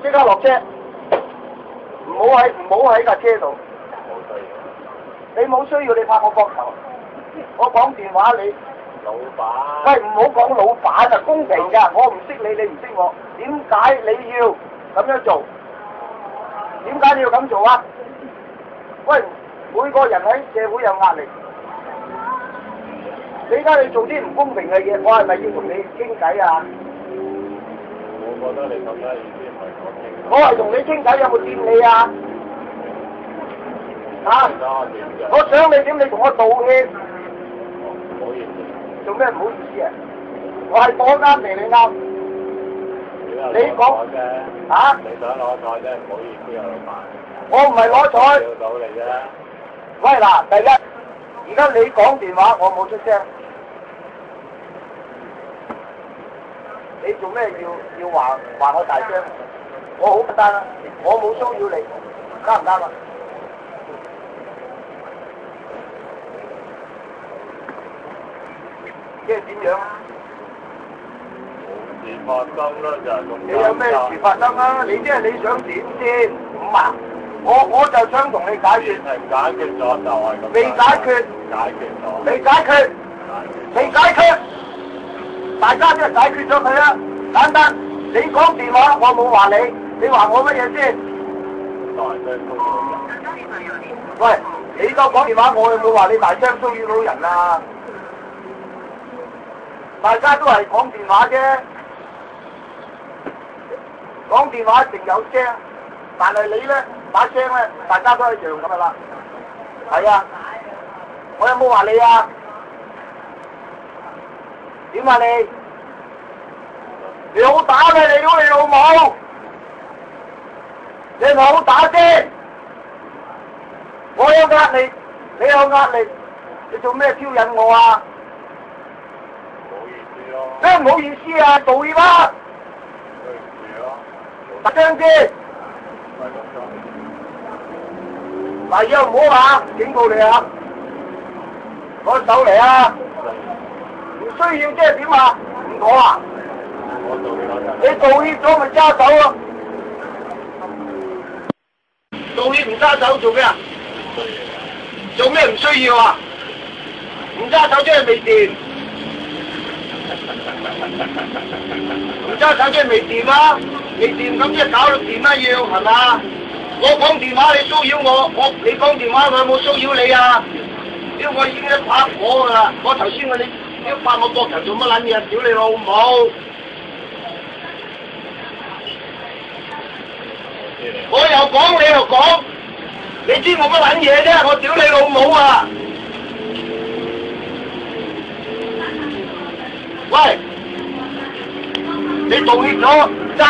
即刻落車，唔好喺架車度。你冇需要，你拍我膊頭，我講電話你。老闆。喂，唔好講老闆啊，公平㗎，我唔識你，你唔識我，點解你要咁樣做？點解你要咁做啊？喂，每個人喺社會有壓力，你而家你做啲唔公平嘅嘢，我係咪要同你傾偈啊？我覺得你咁樣意思唔係我傾。我係同你傾偈，有冇掂你啊？啊！我想你點，你同我道歉。唔好意思。做咩唔好意思啊？我係攞啱嚟，你啱。你講嚇？你想攞彩啫，唔好意思啊，老闆。我唔係攞彩。笑到你啫。喂嗱，第一，而家你講電話，我冇出聲。你做咩要話我大聲？我好簡單啦，我冇騷擾你，啱唔啱啊？即係點樣？事發生啦，就係咁。你有咩事發生啊？你即係你想點先？唔啊！我就想同你解決。係解決咗就係咁。未解決。解決咗。未解決。未解決。大家即係解決咗佢啦，簡單。你講電話，我冇話你，你話我乜嘢先？喂，你夠講電話，我有冇話你大聲騷擾到人啊？大家都係講電話啫，講電話一定有聲，但係你咧把聲咧，大家都一樣咁噶啦。係啊，我有冇話你啊？點啊你？你好打嘅，你屌你老母！你咪好打先！我有壓力，你有壓力，你做咩挑釁我啊？咩唔好意思啊？道歉啊！大聲啲！嗱，以後唔好話，警告你啊！攞手嚟啊！唔需要即係點啊？唔妥啊！你道歉咗咪揸手咯？道歉唔揸手做咩啊？做咩唔需要啊？唔揸手即係未掂。唔揸手即係未掂啦，未掂咁即係搞到掂啦要係嘛？我講電話你騷擾我你講電話我有冇騷擾你啊？屌我已經一拍火㗎啦！我頭先你一拍我膊頭做乜撚嘢？屌你老母！我又講你又講，你知我乜撚嘢啫？我屌你老母啊！喂！你道歉咗，揸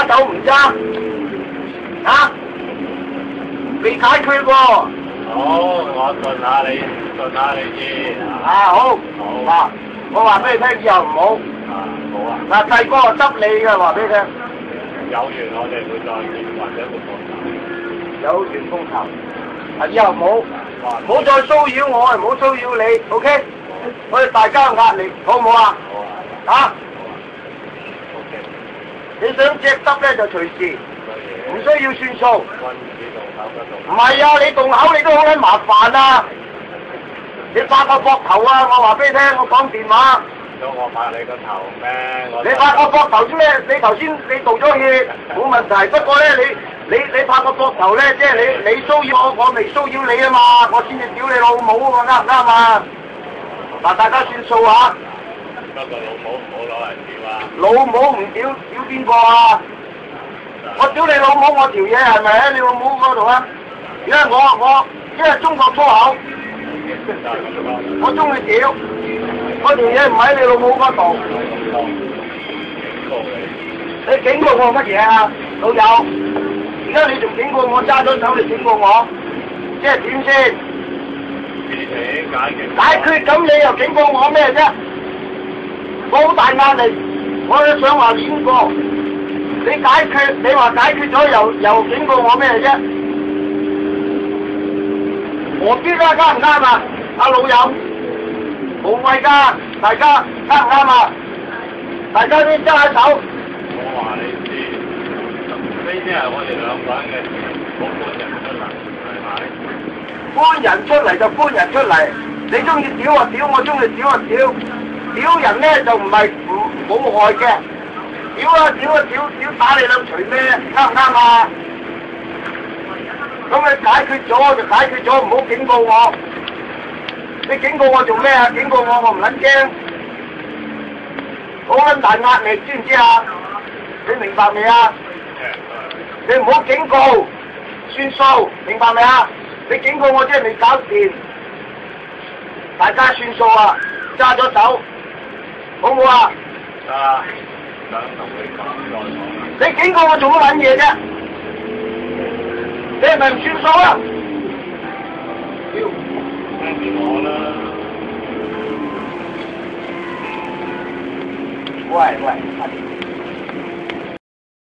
手唔揸，嚇？未解決喎。好，我信下你先。好。嗱，我話俾你聽，以後唔好。好啊。嗱，細哥執你嘅，話俾你聽。有緣我哋會再見，或者會報仇。有緣報仇。以後唔好再騷擾我，唔好騷擾你 ，OK？我哋大家有壓力，好唔好啊？好啊。你想隻汁咧就隨時，唔需要算數。唔係啊，你動口你都好撚麻煩啊！你拍個膊頭啊！我話俾你聽，我講電話。咁我拍你個頭咩？你拍個膊頭啫咩？你頭先你道咗歉，冇問題。不過咧，你拍個膊頭咧，即係你騷擾我未騷擾你啊嘛，我先至屌你老母啊嘛，啱唔啱啊？嗱，大家算數啊！不過老母唔好攞嚟屌啊！老母唔屌邊個啊？我屌你老母，我條嘢係咪喺你老母嗰度啊？因為因為中國粗口，我中意屌，我條嘢唔喺你老母嗰度。你警告我乜嘢啊，老友？而家你仲警告我揸咗手，你警告我，即係點先？解決咁你又警告我咩啫？我好大壓力，我都想話點過。你解決，你話解決咗又警告我咩啫？何必啊？啱唔啱啊？阿老友，冇謂㗎，大家啱唔啱啊？大家都揸下手。我話你知。呢啲係我哋兩個人嘅我半人出嚟，係咪？搬人出嚟就搬人出嚟，你中意屌啊屌，我中意屌啊屌，屌人咧就唔係冇害嘅，屌啊屌啊屌屌打你兩錘咩？啱唔啱啊？咁你解決咗就解決咗，唔好警告我。你警告我做咩啊？警告我唔撚驚，好撚大壓力，知唔知啊？你明白未啊？你唔好警告，算數，明白未啊？你警告我即係未搞掂，大家算數啊，揸咗手，好唔好啊？啊，想同你講再講。你警告我做乜撚嘢啫？你係咪唔算數啊？聽住我啦。喂，快啲。